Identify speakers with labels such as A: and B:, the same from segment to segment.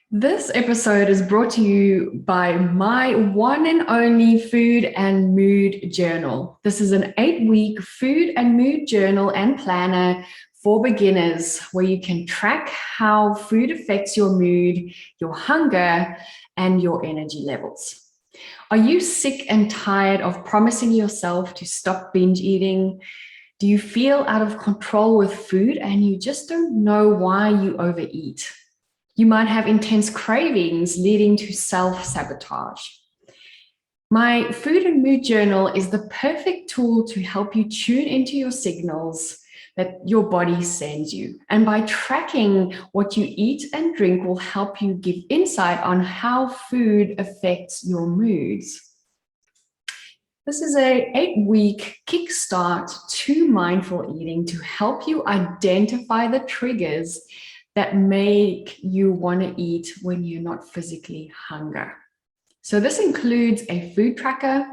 A: This episode is brought to you by my one and only food and mood journal. This is an 8-week food and mood journal and planner for beginners where you can track how food affects your mood, your hunger, and your energy levels. Are you sick and tired of promising yourself to stop binge eating? Do you feel out of control with food and you just don't know why you overeat? You might have intense cravings leading to self-sabotage. My food and mood journal is the perfect tool to help you tune into your signals that your body sends you. And by tracking what you eat and drink will help you give insight on how food affects your moods. This is an 8-week kickstart to mindful eating to help you identify the triggers that make you want to eat when you're not physically hungry. So this includes a food tracker,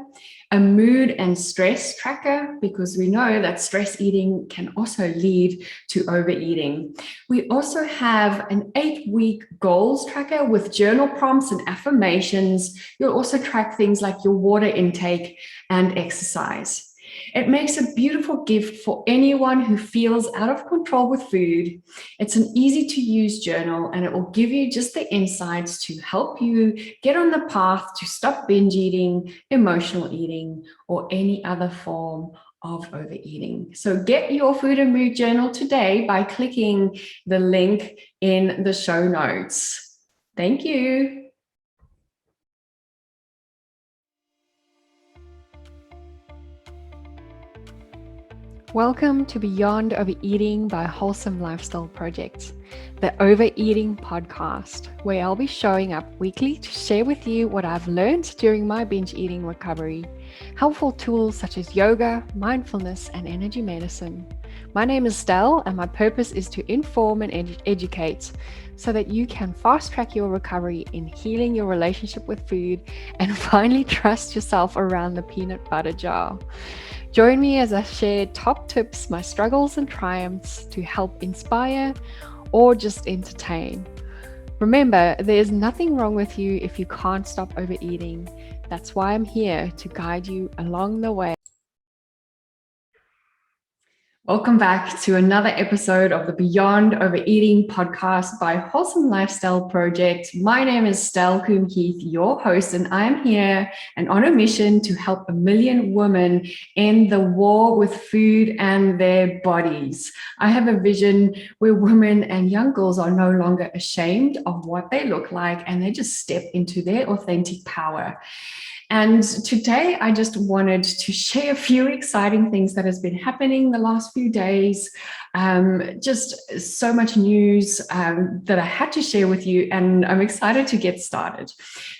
A: a mood and stress tracker, because we know that stress eating can also lead to overeating. We also have an 8-week goals tracker with journal prompts and affirmations. You'll also track things like your water intake and exercise. It makes a beautiful gift for anyone who feels out of control with food. It's an easy to use journal and it will give you just the insights to help you get on the path to stop binge eating, emotional eating, or any other form of overeating. So get your food and mood journal today by clicking the link in the show notes. Thank you. Welcome to Beyond Overeating by Wholesome Lifestyle Project, the Overeating podcast, where I'll be showing up weekly to share with you what I've learned during my binge eating recovery, helpful tools such as yoga, mindfulness, and energy medicine. My name is Stell, and my purpose is to inform and educate so that you can fast track your recovery in healing your relationship with food and finally trust yourself around the peanut butter jar. Join me as I share top tips, my struggles and triumphs to help inspire or just entertain. Remember, there is nothing wrong with you if you can't stop overeating. That's why I'm here to guide you along the way. Welcome back to another episode of the Beyond Overeating podcast by Wholesome Lifestyle Project. My name is Stell Coombe-Heath, your host, and I am here and on a mission to help 1 million women end the war with food and their bodies. I have a vision where women and young girls are no longer ashamed of what they look like and they just step into their authentic power. And today I just wanted to share a few exciting things that has been happening the last few days. Just so much news that I had to share with you, and I'm excited to get started.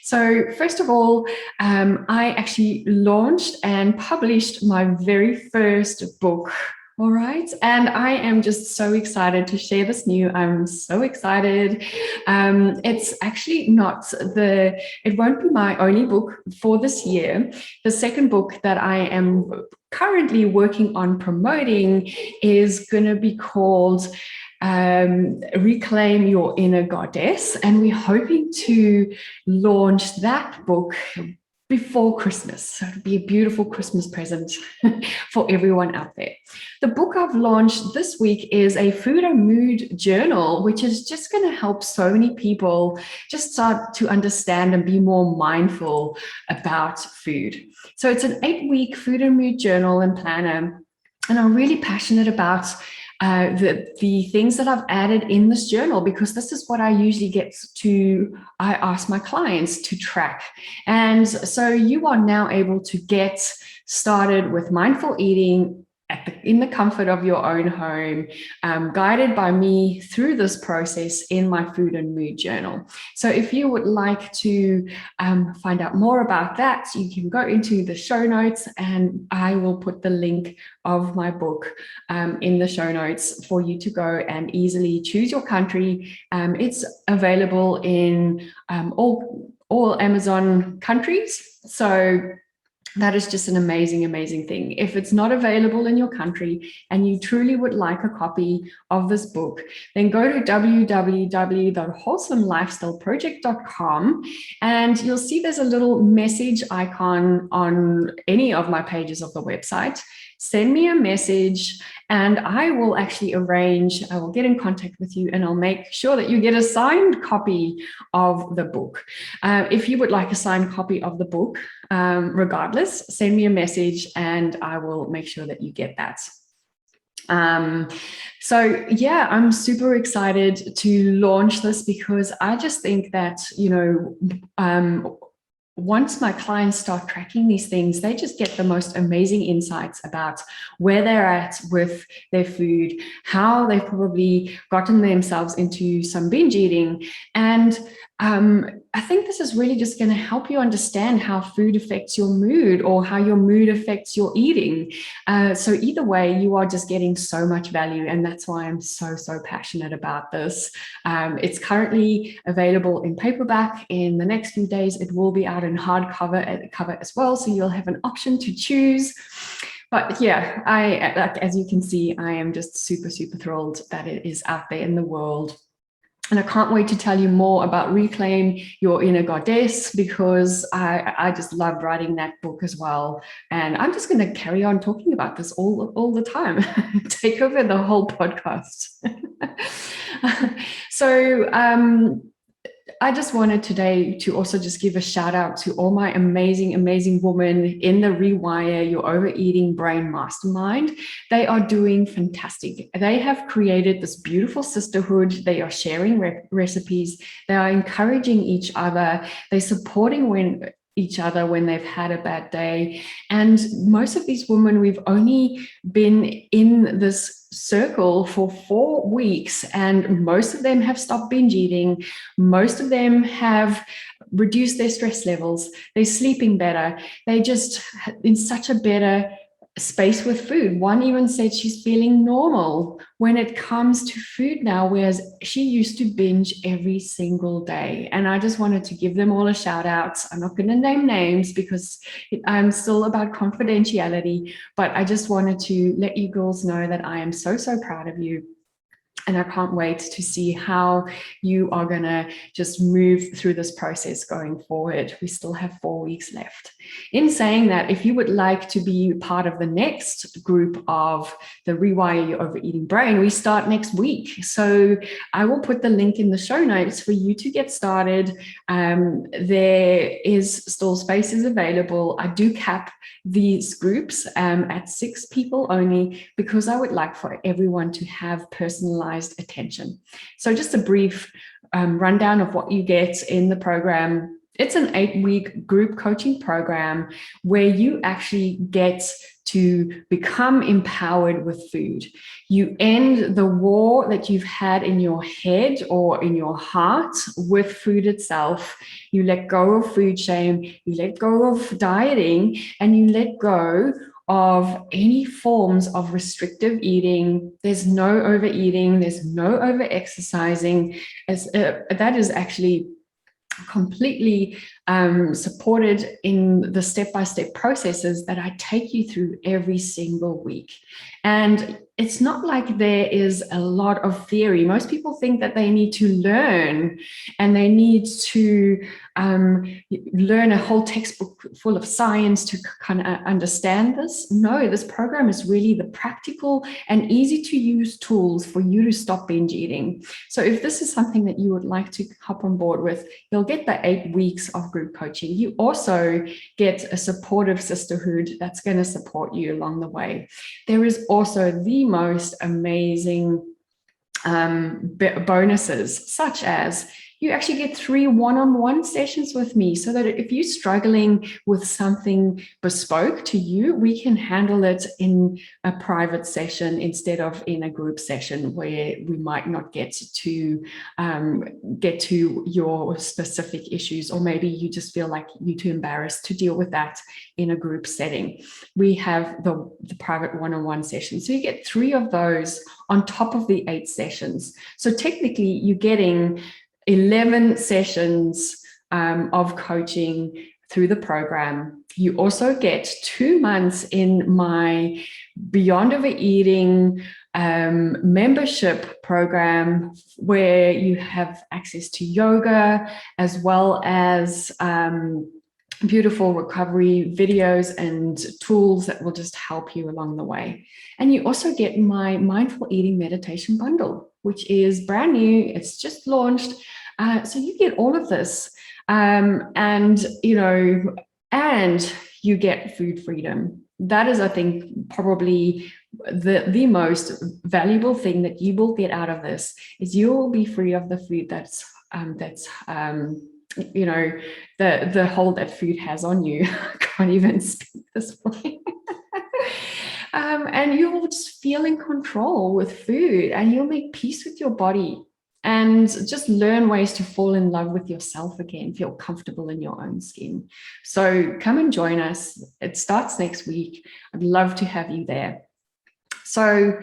A: So first of all, I actually launched and published my very first book. All right. And I am just so excited to share this news. I'm so excited. It's actually it won't be my only book for this year. The second book that I am currently working on promoting is going to be called Reclaim Your Inner Goddess. And we're hoping to launch that book before Christmas. So it'll be a beautiful Christmas present for everyone out there. The book I've launched this week is a food and mood journal, which is just going to help so many people just start to understand and be more mindful about food. So it's an 8-week food and mood journal and planner. And I'm really passionate about the things that I've added in this journal, because this is what I usually I ask my clients to track. And so you are now able to get started with mindful eating in the comfort of your own home, guided by me through this process in my food and mood journal. So if you would like to find out more about that, you can go into the show notes and I will put the link of my book in the show notes for you to go and easily choose your country. It's available in all Amazon countries. So That is just an amazing, amazing thing. If it's not available in your country and you truly would like a copy of this book, then go to www.wholesomelifestyleproject.com and you'll see there's a little message icon on any of my pages of the website. Send me a message and I will actually I will get in contact with you and I'll make sure that you get a signed copy of the book. If you would like a signed copy of the book, regardless, send me a message and I will make sure that you get that. So yeah, I'm super excited to launch this because I just think that, once my clients start tracking these things, they just get the most amazing insights about where they're at with their food, how they've probably gotten themselves into some binge eating. And I think this is really just going to help you understand how food affects your mood or how your mood affects your eating. So either way, you are just getting so much value. And that's why I'm so, so passionate about this. It's currently available in paperback. In the next few days, it will be out in hardcover as well. So you'll have an option to choose. But yeah, as you can see, I am just super, super thrilled that it is out there in the world. And I can't wait to tell you more about Reclaim Your Inner Goddess because I just loved writing that book as well. And I'm just going to carry on talking about this all the time, take over the whole podcast. So I just wanted today to also just give a shout out to all my amazing, amazing women in the Rewire Your Overeating Brain Mastermind. They are doing fantastic. They have created this beautiful sisterhood. They are sharing recipes. They are encouraging each other. They're supporting each other when they've had a bad day. And most of these women, we've only been in this circle for 4 weeks and most of them have stopped binge eating. Most of them have reduced their stress levels. They're sleeping better. They just in such a better space with food. One even said she's feeling normal when it comes to food now, whereas she used to binge every single day. And I just wanted to give them all a shout out. I'm not going to name names because I'm still about confidentiality, but I just wanted to let you girls know that I am so, so proud of you. And I can't wait to see how you are going to just move through this process going forward. We still have 4 weeks left. In saying that, if you would like to be part of the next group of the Rewire Your Overeating Brain, we start next week. So I will put the link in the show notes for you to get started. There is still spaces available. I do cap these groups at 6 people only because I would like for everyone to have personalized attention. So just a brief rundown of what you get in the program. It's an 8-week group coaching program where you actually get to become empowered with food. You end the war that you've had in your head or in your heart with food itself. You let go of food shame, you let go of dieting, and you let go of any forms of restrictive eating. There's no overeating, there's no over-exercising. That is actually completely supported in the step-by-step processes that I take you through every single week. And it's not like there is a lot of theory. Most people think that they need to learn and they need to learn a whole textbook full of science to kind of understand this. No, this program is really the practical and easy to use tools for you to stop binge eating. So if this is something that you would like to hop on board with, you'll get the 8 weeks of group coaching. You also get a supportive sisterhood that's going to support you along the way. There is also the most amazing bonuses, such as you actually get 3 one-on-one sessions with me so that if you're struggling with something bespoke to you, we can handle it in a private session instead of in a group session where we might not get to your specific issues, or maybe you just feel like you're too embarrassed to deal with that in a group setting. We have the private one-on-one session. So you get 3 of those on top of the 8 sessions. So technically you're getting 11 sessions of coaching through the program. You also get 2 months in my Beyond Overeating membership program, where you have access to yoga as well as beautiful recovery videos and tools that will just help you along the way. And you also get my mindful eating meditation bundle, which is brand new. It's just launched. So you get all of this. And you get food freedom. That is, I think, probably the most valuable thing that you will get out of this, is you will be free of the food that's the hold that food has on you. I can't even speak this way. And you will just feel in control with food, and you'll make peace with your body and just learn ways to fall in love with yourself again, feel comfortable in your own skin. So come and join us. It starts next week. I'd love to have you there. So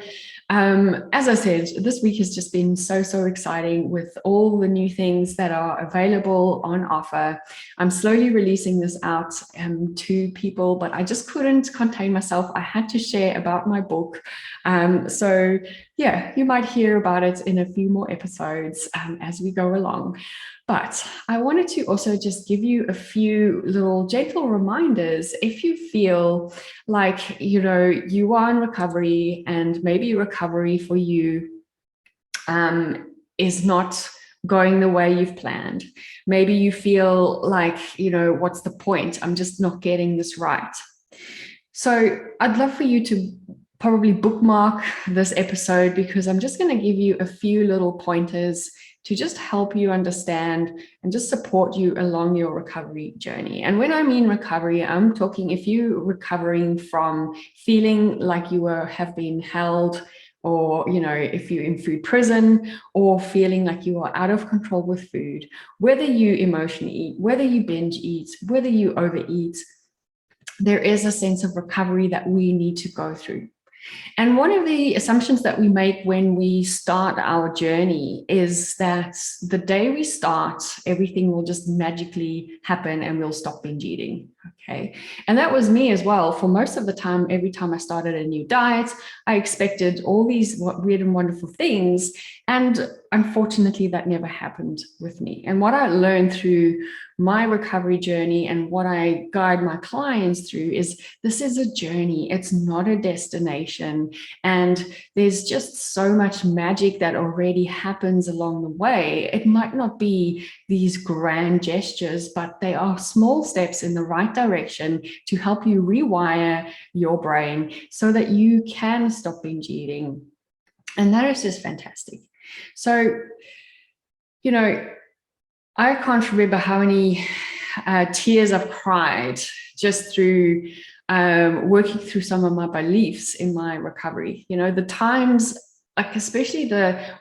A: as I said, this week has just been so exciting with all the new things that are available on offer. I'm slowly releasing this out to people, but I just couldn't contain myself. I had to share about my book. So yeah, you might hear about it in a few more episodes as we go along. But I wanted to also just give you a few little gentle reminders if you feel like, you are in recovery, and maybe recovery for you is not going the way you've planned. Maybe you feel like, what's the point? I'm just not getting this right. So I'd love for you to probably bookmark this episode, because I'm just going to give you a few little pointers to just help you understand and just support you along your recovery journey. And when I mean recovery, I'm talking if you're recovering from feeling like you have been held, or if you're in food prison, or feeling like you are out of control with food, whether you emotionally eat, whether you binge eat, whether you overeat, there is a sense of recovery that we need to go through. And one of the assumptions that we make when we start our journey is that the day we start, everything will just magically happen and we'll stop binge eating. Okay. And that was me as well. For most of the time, every time I started a new diet, I expected all these weird and wonderful things. And unfortunately, that never happened with me. And what I learned through my recovery journey and what I guide my clients through is this is a journey. It's not a destination. And there's just so much magic that already happens along the way. It might not be these grand gestures, but they are small steps in the right direction to help you rewire your brain so that you can stop binge eating. And that is just fantastic. So, I can't remember how many tears I've cried just through working through some of my beliefs in my recovery. The times, like especially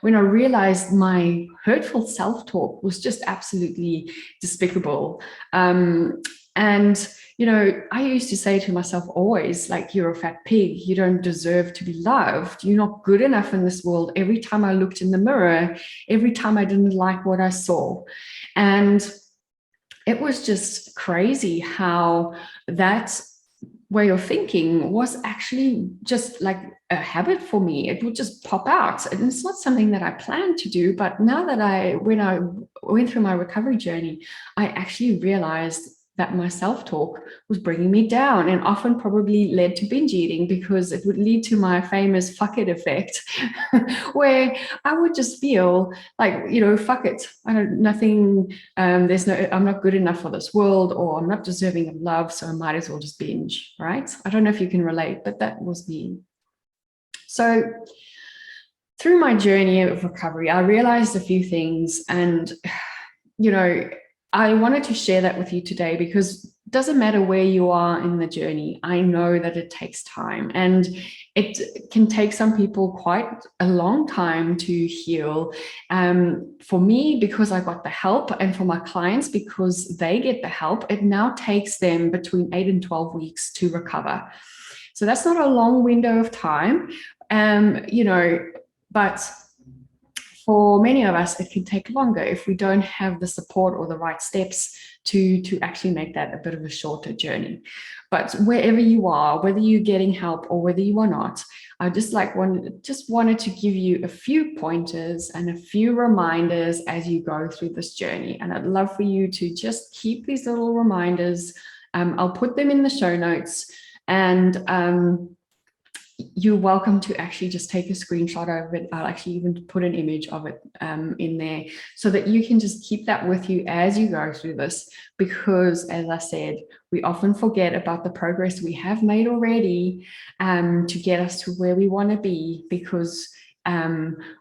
A: when I realized my hurtful self-talk was just absolutely despicable. And I used to say to myself always, like, you're a fat pig, you don't deserve to be loved, you're not good enough in this world. Every time I looked in the mirror, every time I didn't like what I saw. And it was just crazy how that way of thinking was actually just like a habit for me. It would just pop out. And it's not something that I planned to do. But now that when I went through my recovery journey, I actually realized that my self-talk was bringing me down, and often probably led to binge eating, because it would lead to my famous fuck it effect where I would just feel like, fuck it, I'm not good enough for this world, or I'm not deserving of love, so I might as well just binge, right? I don't know if you can relate, but that was me. So through my journey of recovery, I realized a few things, and I wanted to share that with you today, because it doesn't matter where you are in the journey. I know that it takes time, and it can take some people quite a long time to heal. For me, because I got the help, and for my clients, because they get the help, it now takes them between 8 and 12 weeks to recover. So that's not a long window of time, but for many of us, it can take longer if we don't have the support or the right steps to actually make that a bit of a shorter journey. But wherever you are, whether you're getting help or whether you are not, I just wanted to give you a few pointers and a few reminders as you go through this journey. And I'd love for you to just keep these little reminders. I'll put them in the show notes, and you're welcome to actually just take a screenshot of it. I'll actually even put an image of it in there so that you can just keep that with you as you go through this, because as I said, we often forget about the progress we have made already to get us to where we want to be, because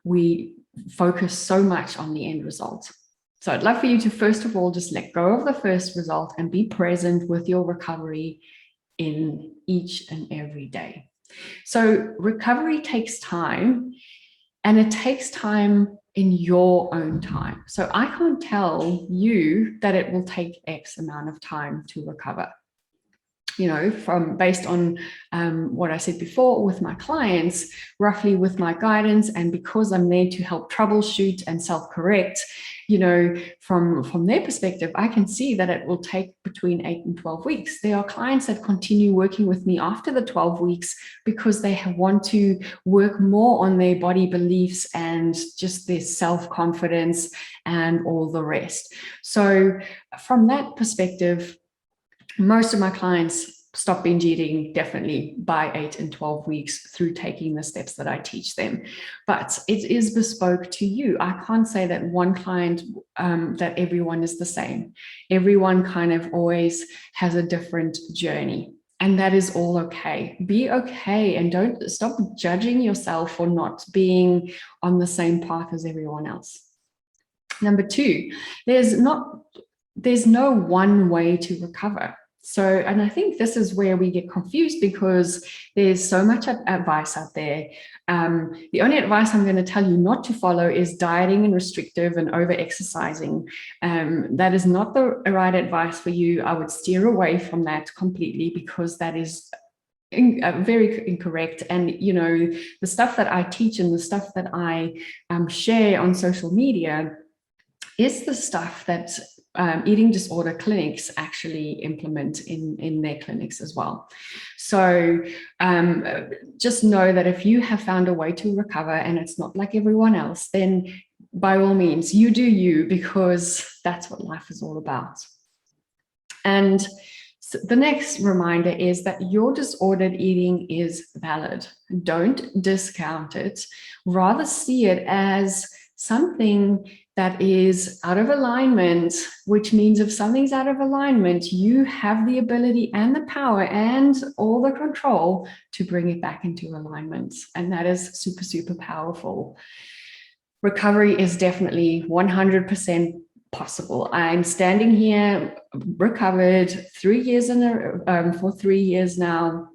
A: we focus so much on the end result. So I'd love for you to first of all just let go of the first result and be present with your recovery in each and every day. So recovery takes time, and it takes time in your own time. So I can't tell you that it will take X amount of time to recover. You know, from based on what I said before with my clients, roughly with my guidance, and because I'm there to help troubleshoot and self-correct, you know, from their perspective, I can see that it will take between 8 and 12 weeks. There are clients that continue working with me after the 12 weeks because they want to work more on their body beliefs and just their self-confidence and all the rest. So from that perspective, most of my clients stop binge eating definitely by 8 and 12 weeks through taking the steps that I teach them. But it is bespoke to you. I can't say that one client, that everyone is the same. Everyone kind of always has a different journey. And that is all okay. Be okay, and don't stop judging yourself for not being on the same path as everyone else. Number 2, there's no one way to recover. So, and I think this is where we get confused, because there's so much advice out there. The only advice I'm going to tell you not to follow is dieting and restrictive and over-exercising. That is not the right advice for you. I would steer away from that completely, because that is very incorrect. And you know, the stuff that I teach and the stuff that I share on social media is the stuff that eating disorder clinics actually implement in their clinics as well. So just know that if you have found a way to recover and it's not like everyone else, then by all means, you do you, because that's what life is all about. And so the next reminder is that your disordered eating is valid. Don't discount it. Rather see it as something that is out of alignment, which means if something's out of alignment, you have the ability and the power and all the control to bring it back into alignment. And that is super, super powerful. Recovery is definitely 100% possible. I'm standing here recovered 3 years for 3 years now.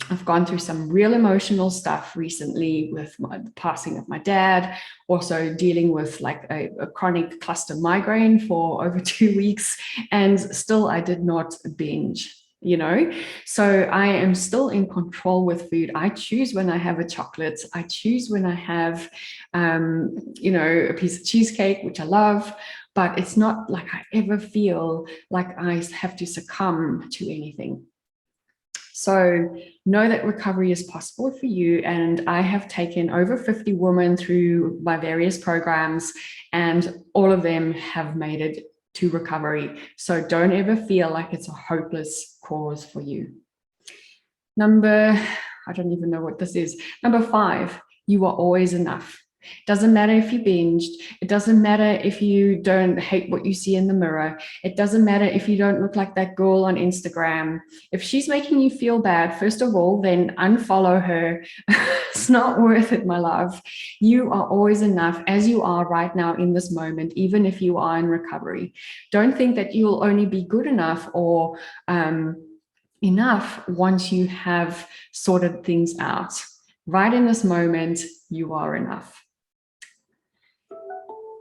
A: I've gone through some real emotional stuff recently with the passing of my dad, also dealing with like a chronic cluster migraine for over 2 weeks, and still I did not binge, you know. So I am still in control with food. I choose when I have a chocolate. I choose when I have, you know, a piece of cheesecake, which I love, but it's not like I ever feel like I have to succumb to anything. So know that recovery is possible for you. And I have taken over 50 women through my various programs, and all of them have made it to recovery. So don't ever feel like it's a hopeless cause for you. I don't even know what this is. Number 5, you are always enough. Doesn't matter if you binged. It doesn't matter if you don't hate what you see in the mirror. It doesn't matter if you don't look like that girl on Instagram. If she's making you feel bad, first of all, then unfollow her. It's not worth it, my love. You are always enough as you are right now in this moment, even if you are in recovery. Don't think that you'll only be good enough or enough once you have sorted things out. Right in this moment, you are enough.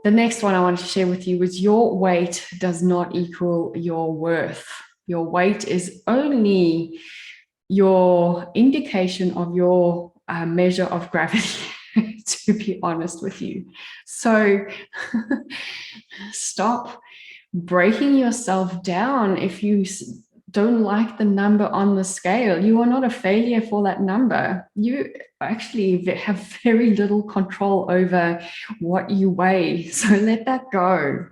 A: The next one I want to share with you is your weight does not equal your worth. Your weight is only your indication of your measure of gravity, to be honest with you. So stop breaking yourself down if you don't like the number on the scale. You are not a failure for that number. You actually have very little control over what you weigh. So let that go.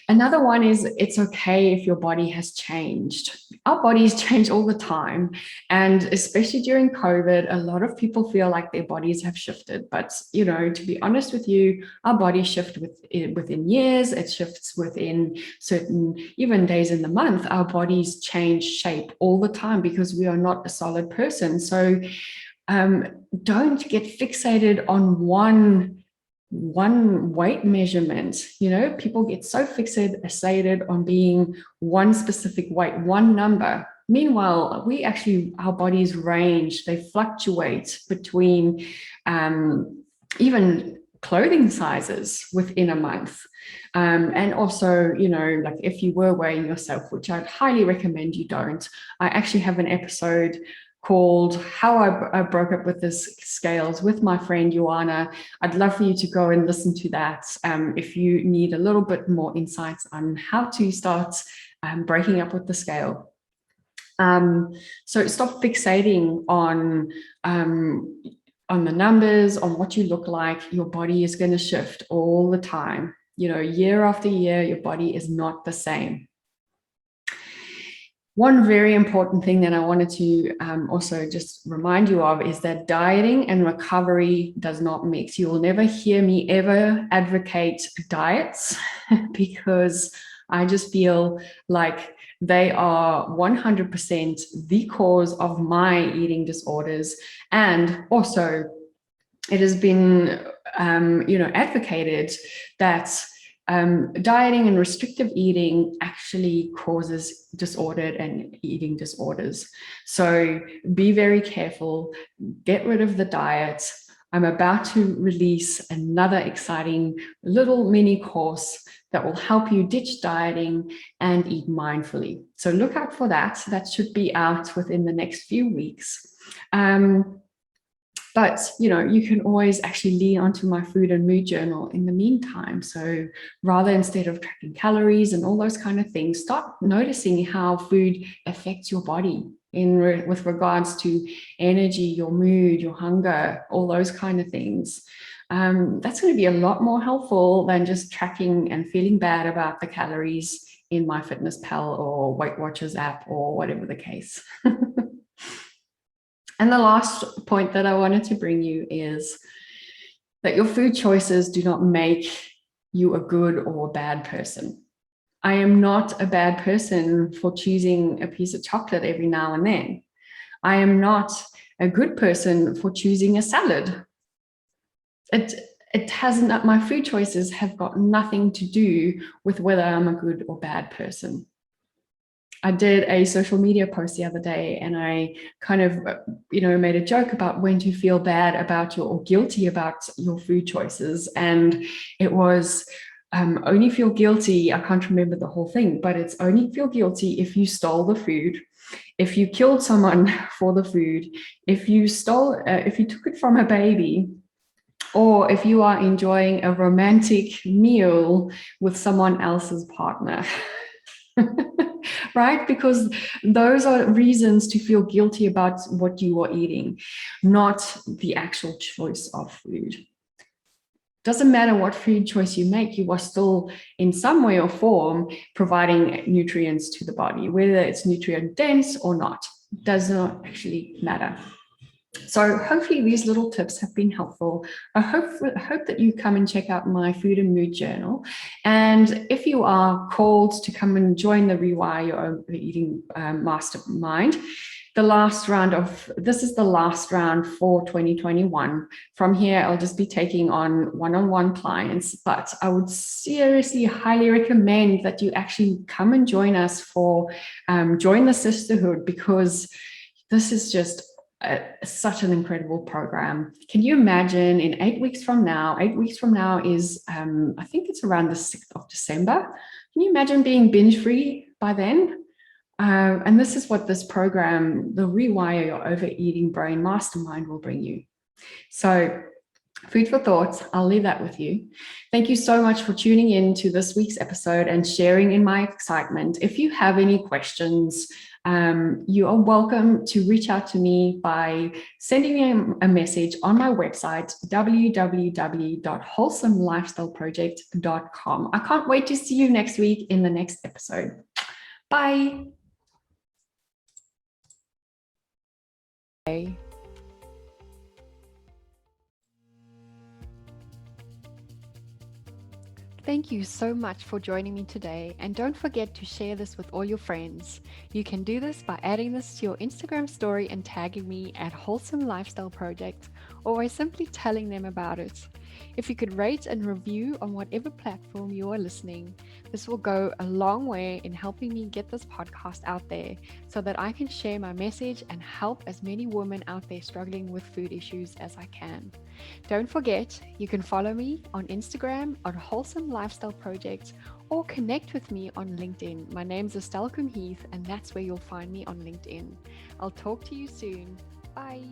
A: Another one is it's okay if your body has changed. Our bodies change all the time. And especially during COVID, a lot of people feel like their bodies have shifted. But, to be honest with you, our bodies shift within years. It shifts within certain, even days in the month. Our bodies change shape all the time because we are not a solid person. So don't get fixated on one weight measurement. People get so fixated on being one specific weight, one number. Meanwhile, our bodies range, they fluctuate between even clothing sizes within a month. And also, like if you were weighing yourself, which I'd highly recommend you don't, I actually have an episode called How I Broke Up with the Scales with my friend Joanna. I'd love for you to go and listen to that if you need a little bit more insights on how to start breaking up with the scale. So stop fixating on the numbers, on what you look like. Your body is going to shift all the time. Year after year, your body is not the same. One very important thing that I wanted to also just remind you of is that dieting and recovery does not mix. You will never hear me ever advocate diets because I just feel like they are 100% the cause of my eating disorders. And also it has been, advocated that dieting and restrictive eating actually causes disordered and eating disorders. So be very careful, get rid of the diet. I'm about to release another exciting little mini course that will help you ditch dieting and eat mindfully. So look out for that. That should be out within the next few weeks. But, you can always actually lean onto my food and mood journal in the meantime. So rather, instead of tracking calories and all those kind of things, start noticing how food affects your body with regards to energy, your mood, your hunger, all those kind of things. That's going to be a lot more helpful than just tracking and feeling bad about the calories in MyFitnessPal or Weight Watchers app or whatever the case. And the last point that I wanted to bring you is that your food choices do not make you a good or a bad person. I am not a bad person for choosing a piece of chocolate every now and then. I am not a good person for choosing a salad. It hasn't, my food choices have got nothing to do with whether I'm a good or bad person. I did a social media post the other day and I kind of, made a joke about when to feel bad about or guilty about your food choices. And it was only feel guilty. I can't remember the whole thing, but it's only feel guilty if you stole the food, if you killed someone for the food, if you took it from a baby, or if you are enjoying a romantic meal with someone else's partner. Right? Because those are reasons to feel guilty about what you are eating, not the actual choice of food. Doesn't matter what food choice you make, you are still in some way or form providing nutrients to the body, whether it's nutrient dense or not, does not actually matter. So hopefully these little tips have been helpful. I hope that you come and check out my food and mood journal. And if you are called to come and join the Rewire Your Overeating Mastermind, this is the last round for 2021. From here, I'll just be taking on one-on-one clients, but I would seriously highly recommend that you actually come and join us for Join the Sisterhood, because this is just such an incredible program. Can you imagine in 8 weeks from now is, I think it's around the 6th of December. Can you imagine being binge free by then? And this is what this program, the Rewire Your Overeating Brain Mastermind, will bring you. So Food for thought. I'll leave that with you. Thank you so much for tuning in to this week's episode and sharing in my excitement. If you have any questions, you are welcome to reach out to me by sending me a message on my website, www.wholesomelifestyleproject.com. I can't wait to see you next week in the next episode. Bye.
B: Thank you so much for joining me today, and don't forget to share this with all your friends. You can do this by adding this to your Instagram story and tagging me at Wholesome Lifestyle Project, or by simply telling them about it. If you could rate and review on whatever platform you are listening, this will go a long way in helping me get this podcast out there so that I can share my message and help as many women out there struggling with food issues as I can. Don't forget, you can follow me on Instagram at Wholesome Lifestyle Project or connect with me on LinkedIn. My name's Coombe-Heath, and that's where you'll find me on LinkedIn. I'll talk to you soon. Bye.